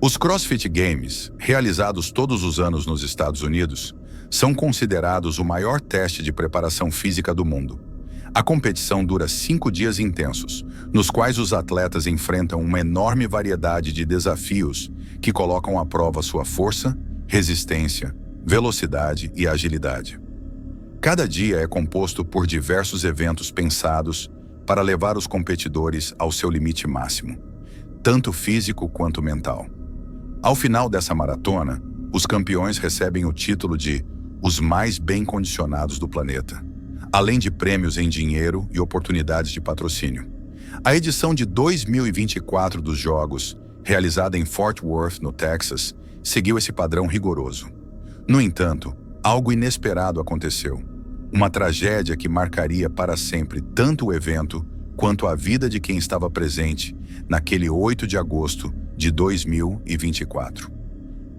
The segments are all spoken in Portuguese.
Os CrossFit Games, realizados todos os anos nos Estados Unidos, são considerados o maior teste de preparação física do mundo. A competição dura 5 dias intensos, nos quais os atletas enfrentam uma enorme variedade de desafios que colocam à prova sua força, resistência, velocidade e agilidade. Cada dia é composto por diversos eventos pensados para levar os competidores ao seu limite máximo, tanto físico quanto mental. Ao final dessa maratona, os campeões recebem o título de os mais bem condicionados do planeta, além de prêmios em dinheiro e oportunidades de patrocínio. A edição de 2024 dos Jogos, realizada em Fort Worth, no Texas, seguiu esse padrão rigoroso. No entanto, algo inesperado aconteceu. Uma tragédia que marcaria para sempre tanto o evento quanto a vida de quem estava presente naquele 8 de agosto de 2024.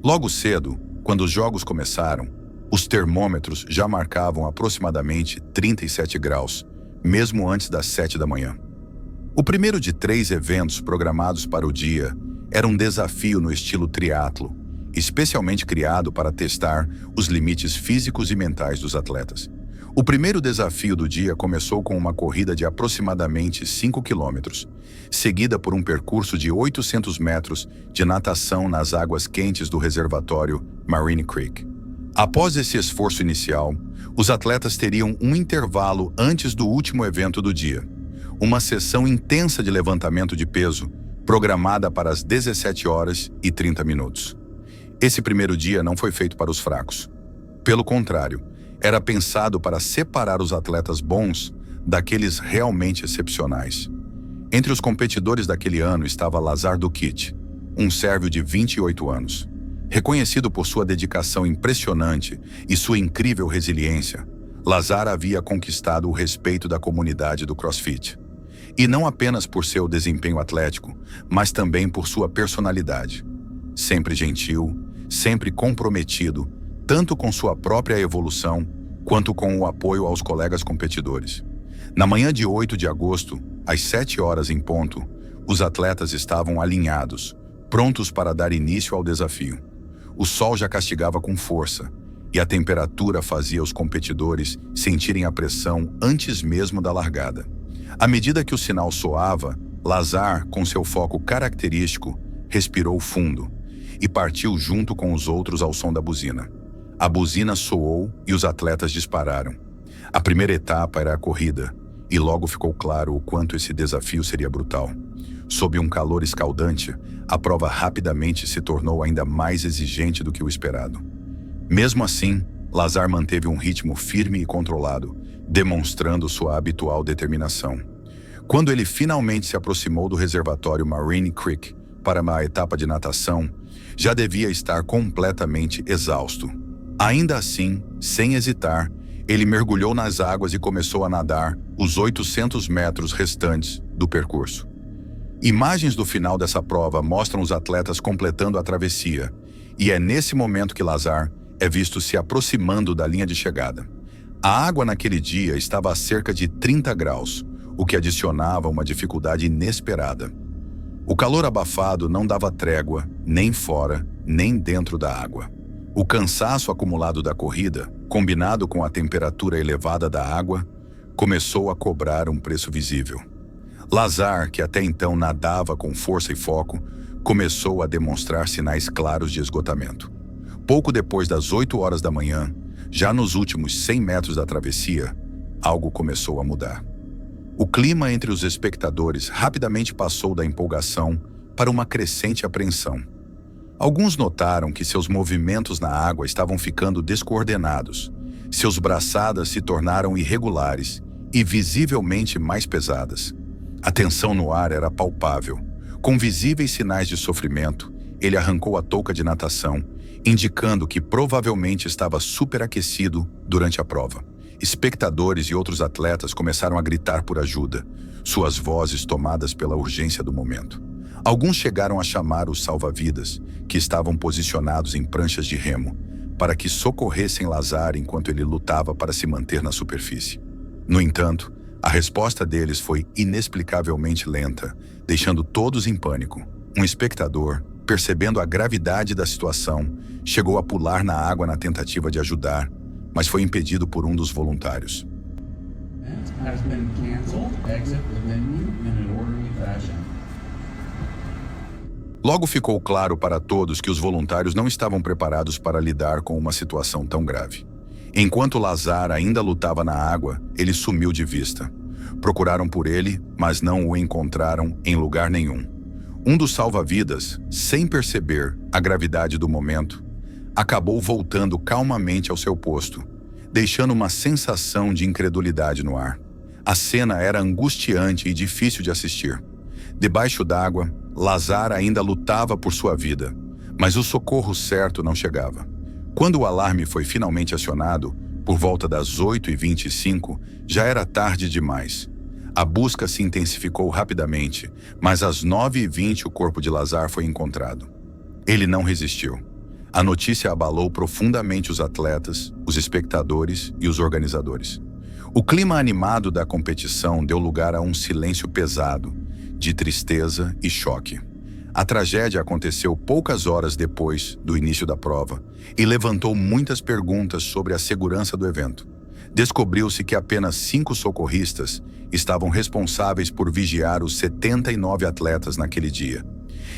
Logo cedo, quando os jogos começaram, os termômetros já marcavam aproximadamente 37 graus, mesmo antes das 7 da manhã. O primeiro de 3 eventos programados para o dia era um desafio no estilo triatlo, especialmente criado para testar os limites físicos e mentais dos atletas. O primeiro desafio do dia começou com uma corrida de aproximadamente 5 quilômetros, seguida por um percurso de 800 metros de natação nas águas quentes do reservatório Marine Creek. Após esse esforço inicial, os atletas teriam um intervalo antes do último evento do dia, uma sessão intensa de levantamento de peso, programada para as 17h30. Esse primeiro dia não foi feito para os fracos. Pelo contrário, era pensado para separar os atletas bons daqueles realmente excepcionais. Entre os competidores daquele ano estava Lazar Dukic, um sérvio de 28 anos. Reconhecido por sua dedicação impressionante e sua incrível resiliência, Lazar havia conquistado o respeito da comunidade do CrossFit. E não apenas por seu desempenho atlético, mas também por sua personalidade. Sempre gentil, sempre comprometido, tanto com sua própria evolução, quanto com o apoio aos colegas competidores. Na manhã de 8 de agosto, às 7 horas em ponto, os atletas estavam alinhados, prontos para dar início ao desafio. O sol já castigava com força, e a temperatura fazia os competidores sentirem a pressão antes mesmo da largada. À medida que o sinal soava, Lazar, com seu foco característico, respirou fundo e partiu junto com os outros ao som da buzina. A buzina soou e os atletas dispararam. A primeira etapa era a corrida, e logo ficou claro o quanto esse desafio seria brutal. Sob um calor escaldante, a prova rapidamente se tornou ainda mais exigente do que o esperado. Mesmo assim, Lazar manteve um ritmo firme e controlado, demonstrando sua habitual determinação. Quando ele finalmente se aproximou do reservatório Marine Creek para uma etapa de natação, já devia estar completamente exausto. Ainda assim, sem hesitar, ele mergulhou nas águas e começou a nadar os 800 metros restantes do percurso. Imagens do final dessa prova mostram os atletas completando a travessia, e é nesse momento que Lazar é visto se aproximando da linha de chegada. A água naquele dia estava a cerca de 30 graus, o que adicionava uma dificuldade inesperada. O calor abafado não dava trégua, nem fora, nem dentro da água. O cansaço acumulado da corrida, combinado com a temperatura elevada da água, começou a cobrar um preço visível. Lazar, que até então nadava com força e foco, começou a demonstrar sinais claros de esgotamento. Pouco depois das 8 horas da manhã, já nos últimos 100 metros da travessia, algo começou a mudar. O clima entre os espectadores rapidamente passou da empolgação para uma crescente apreensão. Alguns notaram que seus movimentos na água estavam ficando descoordenados, seus braçadas se tornaram irregulares e visivelmente mais pesadas. A tensão no ar era palpável. Com visíveis sinais de sofrimento, ele arrancou a touca de natação, indicando que provavelmente estava superaquecido durante a prova. Espectadores e outros atletas começaram a gritar por ajuda, suas vozes tomadas pela urgência do momento. Alguns chegaram a chamar os salva-vidas, que estavam posicionados em pranchas de remo, para que socorressem Lazar enquanto ele lutava para se manter na superfície. No entanto, a resposta deles foi inexplicavelmente lenta, deixando todos em pânico. Um espectador, percebendo a gravidade da situação, chegou a pular na água na tentativa de ajudar, mas foi impedido por um dos voluntários. Logo ficou claro para todos que os voluntários não estavam preparados para lidar com uma situação tão grave. Enquanto Lazar ainda lutava na água, ele sumiu de vista. Procuraram por ele, mas não o encontraram em lugar nenhum. Um dos salva-vidas, sem perceber a gravidade do momento, acabou voltando calmamente ao seu posto, deixando uma sensação de incredulidade no ar. A cena era angustiante e difícil de assistir. Debaixo d'água, Lazar ainda lutava por sua vida, mas o socorro certo não chegava. Quando o alarme foi finalmente acionado, por volta das 8h25, já era tarde demais. A busca se intensificou rapidamente, mas às 9h20 o corpo de Lazar foi encontrado. Ele não resistiu. A notícia abalou profundamente os atletas, os espectadores e os organizadores. O clima animado da competição deu lugar a um silêncio pesado, de tristeza e choque. A tragédia aconteceu poucas horas depois do início da prova e levantou muitas perguntas sobre a segurança do evento. Descobriu-se que apenas 5 socorristas estavam responsáveis por vigiar os 79 atletas naquele dia,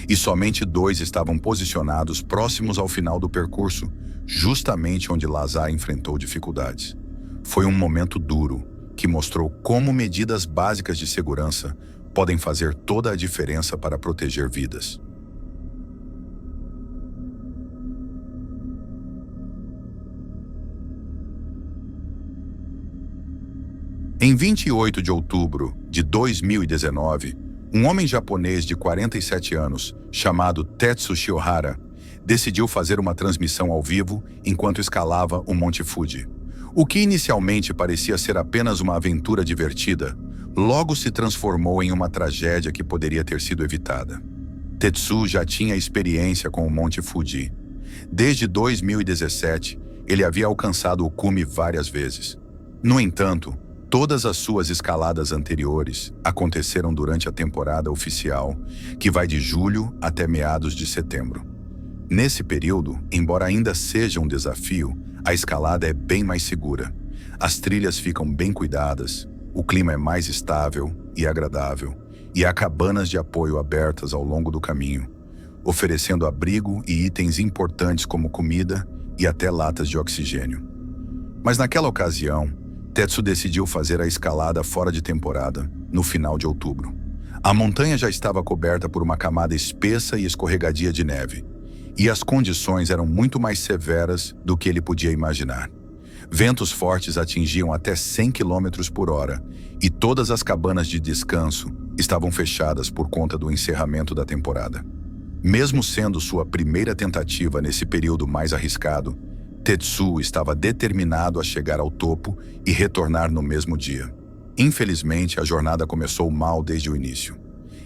e somente 2 estavam posicionados próximos ao final do percurso, justamente onde Lazar enfrentou dificuldades. Foi um momento duro, que mostrou como medidas básicas de segurança podem fazer toda a diferença para proteger vidas. Em 28 de outubro de 2019, um homem japonês de 47 anos, chamado Tetsu Shiohara, decidiu fazer uma transmissão ao vivo enquanto escalava o Monte Fuji. O que inicialmente parecia ser apenas uma aventura divertida, logo se transformou em uma tragédia que poderia ter sido evitada. Tetsu já tinha experiência com o Monte Fuji. Desde 2017, ele havia alcançado o cume várias vezes. No entanto, todas as suas escaladas anteriores aconteceram durante a temporada oficial, que vai de julho até meados de setembro. Nesse período, embora ainda seja um desafio, a escalada é bem mais segura. As trilhas ficam bem cuidadas, o clima é mais estável e agradável, e há cabanas de apoio abertas ao longo do caminho, oferecendo abrigo e itens importantes como comida e até latas de oxigênio. Mas naquela ocasião, Tetsu decidiu fazer a escalada fora de temporada, no final de outubro. A montanha já estava coberta por uma camada espessa e escorregadia de neve, e as condições eram muito mais severas do que ele podia imaginar. Ventos fortes atingiam até 100 km por hora, e todas as cabanas de descanso estavam fechadas por conta do encerramento da temporada. Mesmo sendo sua primeira tentativa nesse período mais arriscado, Tetsu estava determinado a chegar ao topo e retornar no mesmo dia. Infelizmente, a jornada começou mal desde o início.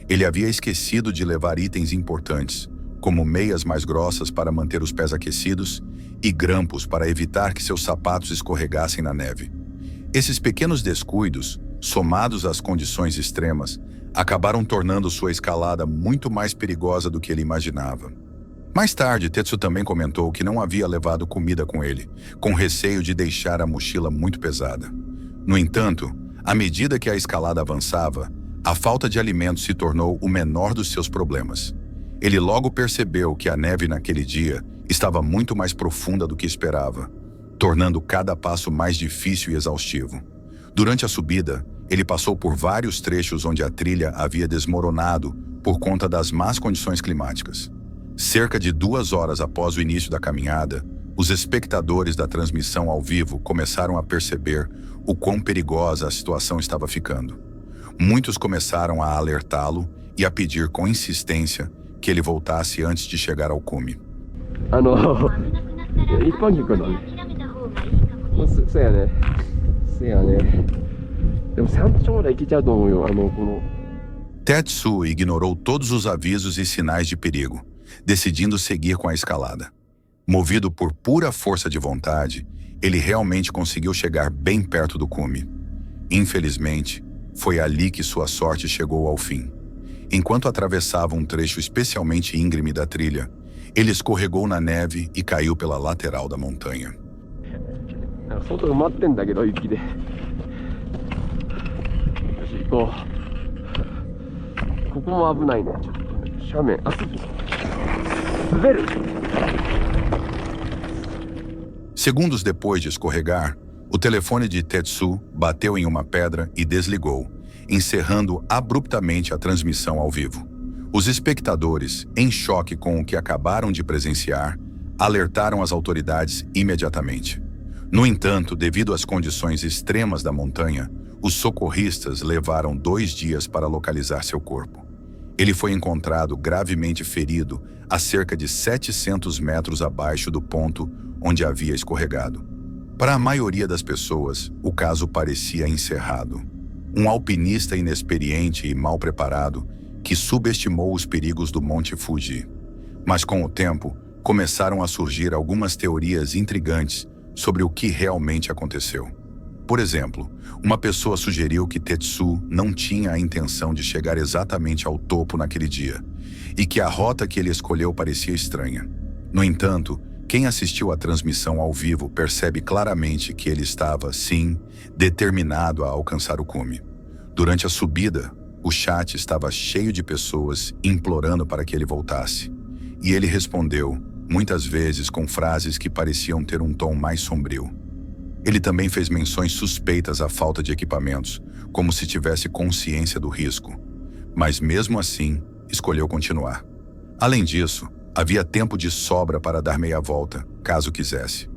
Ele havia esquecido de levar itens importantes, como meias mais grossas para manter os pés aquecidos e grampos para evitar que seus sapatos escorregassem na neve. Esses pequenos descuidos, somados às condições extremas, acabaram tornando sua escalada muito mais perigosa do que ele imaginava. Mais tarde, Tetsu também comentou que não havia levado comida com ele, com receio de deixar a mochila muito pesada. No entanto, à medida que a escalada avançava, a falta de alimentos se tornou o menor dos seus problemas. Ele logo percebeu que a neve naquele dia estava muito mais profunda do que esperava, tornando cada passo mais difícil e exaustivo. Durante a subida, ele passou por vários trechos onde a trilha havia desmoronado por conta das más condições climáticas. Cerca de 2 horas após o início da caminhada, os espectadores da transmissão ao vivo começaram a perceber o quão perigosa a situação estava ficando. Muitos começaram a alertá-lo e a pedir com insistência que ele voltasse antes de chegar ao cume. Tetsu ignorou todos os avisos e sinais de perigo, decidindo seguir com a escalada. Movido por pura força de vontade, ele realmente conseguiu chegar bem perto do cume. Infelizmente, foi ali que sua sorte chegou ao fim. Enquanto atravessava um trecho especialmente íngreme da trilha, ele escorregou na neve e caiu pela lateral da montanha. 外埋まってんだけど雪で。よし行こう。ここも危ないね。ちょっとね斜面。あ、滑る。Segundos depois de escorregar, o telefone de Tetsu bateu em uma pedra e desligou, encerrando abruptamente a transmissão ao vivo. Os espectadores, em choque com o que acabaram de presenciar, alertaram as autoridades imediatamente. No entanto, devido às condições extremas da montanha, os socorristas levaram 2 dias para localizar seu corpo. Ele foi encontrado gravemente ferido a cerca de 700 metros abaixo do ponto onde havia escorregado. Para a maioria das pessoas, o caso parecia encerrado. Um alpinista inexperiente e mal preparado que subestimou os perigos do Monte Fuji. Mas com o tempo, começaram a surgir algumas teorias intrigantes sobre o que realmente aconteceu. Por exemplo, uma pessoa sugeriu que Tetsu não tinha a intenção de chegar exatamente ao topo naquele dia, e que a rota que ele escolheu parecia estranha. No entanto, quem assistiu à transmissão ao vivo percebe claramente que ele estava, sim, determinado a alcançar o cume. Durante a subida, o chat estava cheio de pessoas implorando para que ele voltasse, e ele respondeu, muitas vezes com frases que pareciam ter um tom mais sombrio. Ele também fez menções suspeitas à falta de equipamentos, como se tivesse consciência do risco. Mas mesmo assim, escolheu continuar. Além disso, havia tempo de sobra para dar meia volta, caso quisesse.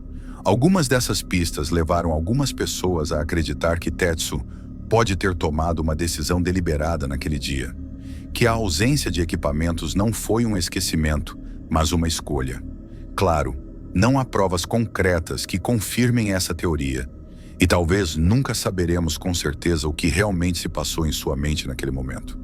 Algumas dessas pistas levaram algumas pessoas a acreditar que Tetsu pode ter tomado uma decisão deliberada naquele dia, que a ausência de equipamentos não foi um esquecimento, mas uma escolha. Claro, não há provas concretas que confirmem essa teoria, e talvez nunca saberemos com certeza o que realmente se passou em sua mente naquele momento.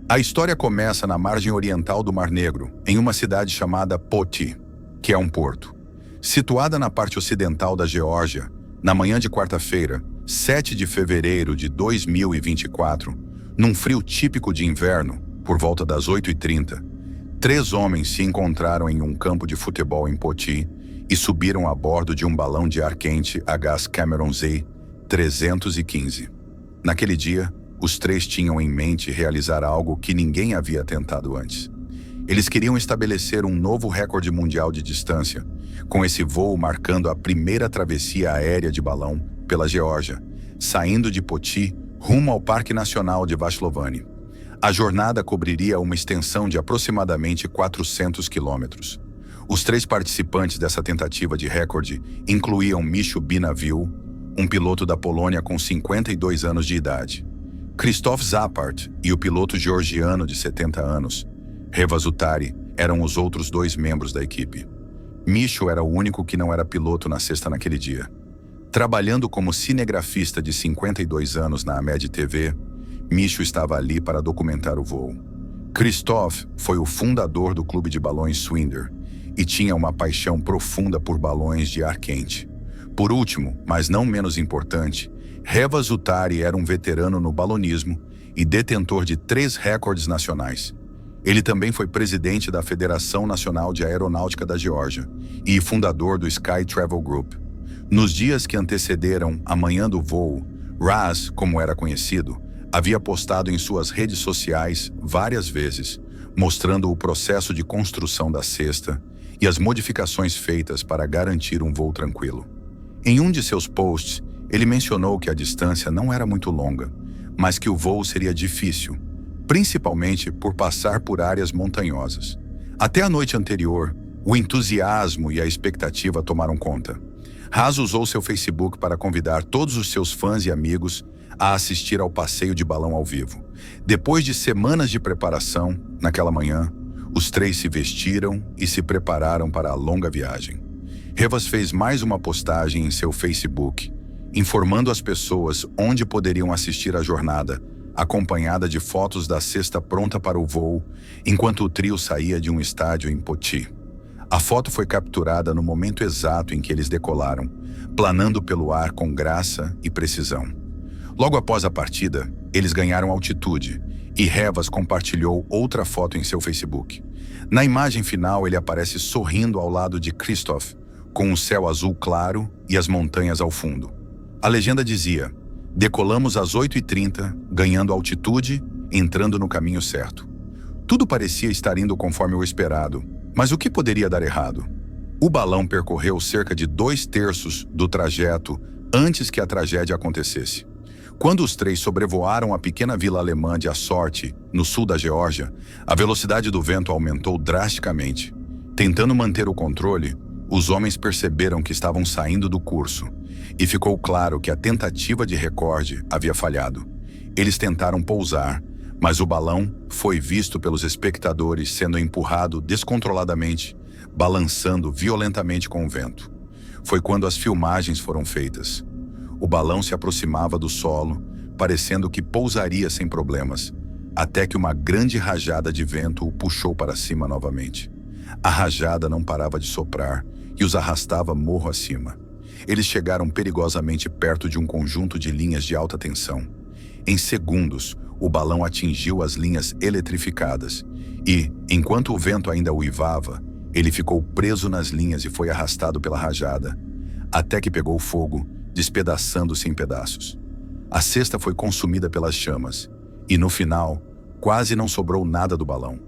A história começa na margem oriental do Mar Negro, em uma cidade chamada Poti, que é um porto. Situada na parte ocidental da Geórgia, na manhã de quarta-feira, 7 de fevereiro de 2024, num frio típico de inverno, por volta das 8h30, 3 homens se encontraram em um campo de futebol em Poti e subiram a bordo de um balão de ar quente a gás Cameron Z 315. Naquele dia, os 3 tinham em mente realizar algo que ninguém havia tentado antes. Eles queriam estabelecer um novo recorde mundial de distância, com esse voo marcando a primeira travessia aérea de balão pela Geórgia, saindo de Poti rumo ao Parque Nacional de Vashlovani. A jornada cobriria uma extensão de aproximadamente 400 quilômetros. Os 3 participantes dessa tentativa de recorde incluíam Mishu Binavil, um piloto da Polônia com 52 anos de idade, Krzysztof Zapart e o piloto georgiano de 70 anos, Reva Zutari, eram os outros 2 membros da equipe. Mishu era o único que não era piloto na sexta naquele dia. Trabalhando como cinegrafista de 52 anos na Amed TV, Mishu estava ali para documentar o voo. Krzysztof foi o fundador do clube de balões Swinder e tinha uma paixão profunda por balões de ar quente. Por último, mas não menos importante, Reva Zutari era um veterano no balonismo e detentor de 3 recordes nacionais. Ele também foi presidente da Federação Nacional de Aeronáutica da Geórgia e fundador do Sky Travel Group. Nos dias que antecederam a manhã do voo, Raz, como era conhecido, havia postado em suas redes sociais várias vezes, mostrando o processo de construção da cesta e as modificações feitas para garantir um voo tranquilo. Em um de seus posts, ele mencionou que a distância não era muito longa, mas que o voo seria difícil, principalmente por passar por áreas montanhosas. Até a noite anterior, o entusiasmo e a expectativa tomaram conta. Raz usou seu Facebook para convidar todos os seus fãs e amigos a assistir ao passeio de balão ao vivo. Depois de semanas de preparação, naquela manhã, os 3 se vestiram e se prepararam para a longa viagem. Revas fez mais uma postagem em seu Facebook, informando as pessoas onde poderiam assistir à jornada, acompanhada de fotos da cesta pronta para o voo, enquanto o trio saía de um estádio em Poti. A foto foi capturada no momento exato em que eles decolaram, planando pelo ar com graça e precisão. Logo após a partida, eles ganharam altitude e Revas compartilhou outra foto em seu Facebook. Na imagem final, ele aparece sorrindo ao lado de Christoph, com o céu azul claro e as montanhas ao fundo. A legenda dizia: "Decolamos às 8h30, ganhando altitude, entrando no caminho certo." Tudo parecia estar indo conforme o esperado, mas o que poderia dar errado? O balão percorreu cerca de 2/3 do trajeto antes que a tragédia acontecesse. Quando os três sobrevoaram a pequena vila alemã de Assorti, no sul da Geórgia, a velocidade do vento aumentou drasticamente. Tentando manter o controle, os homens perceberam que estavam saindo do curso, e ficou claro que a tentativa de recorde havia falhado. Eles tentaram pousar, mas o balão foi visto pelos espectadores sendo empurrado descontroladamente, balançando violentamente com o vento. Foi quando as filmagens foram feitas. O balão se aproximava do solo, parecendo que pousaria sem problemas, até que uma grande rajada de vento o puxou para cima novamente. A rajada não parava de soprar e os arrastava morro acima. Eles chegaram perigosamente perto de um conjunto de linhas de alta tensão. Em segundos, o balão atingiu as linhas eletrificadas e, enquanto o vento ainda uivava, ele ficou preso nas linhas e foi arrastado pela rajada, até que pegou fogo, despedaçando-se em pedaços. A cesta foi consumida pelas chamas e, no final, quase não sobrou nada do balão.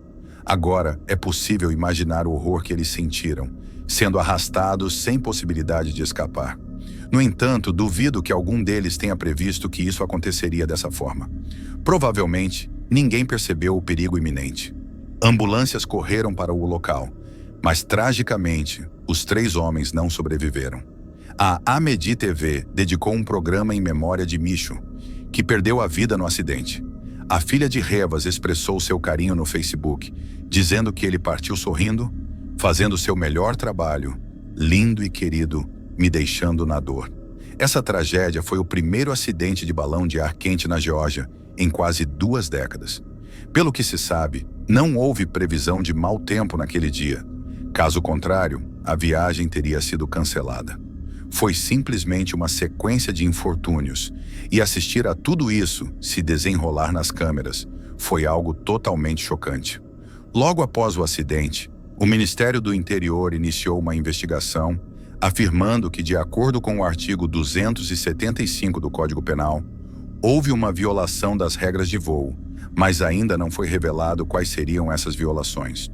Agora é possível imaginar o horror que eles sentiram, sendo arrastados sem possibilidade de escapar. No entanto, duvido que algum deles tenha previsto que isso aconteceria dessa forma. Provavelmente, ninguém percebeu o perigo iminente. Ambulâncias correram para o local, mas tragicamente, os 3 homens não sobreviveram. A Amedi TV dedicou um programa em memória de Micho, que perdeu a vida no acidente. A filha de Revas expressou seu carinho no Facebook, dizendo que ele partiu sorrindo, fazendo seu melhor trabalho, lindo e querido, me deixando na dor. Essa tragédia foi o primeiro acidente de balão de ar quente na Geórgia em quase 2 décadas. Pelo que se sabe, não houve previsão de mau tempo naquele dia. Caso contrário, a viagem teria sido cancelada. Foi simplesmente uma sequência de infortúnios, e assistir a tudo isso se desenrolar nas câmeras foi algo totalmente chocante. Logo após o acidente, o Ministério do Interior iniciou uma investigação, afirmando que, de acordo com o artigo 275 do Código Penal, houve uma violação das regras de voo, mas ainda não foi revelado quais seriam essas violações.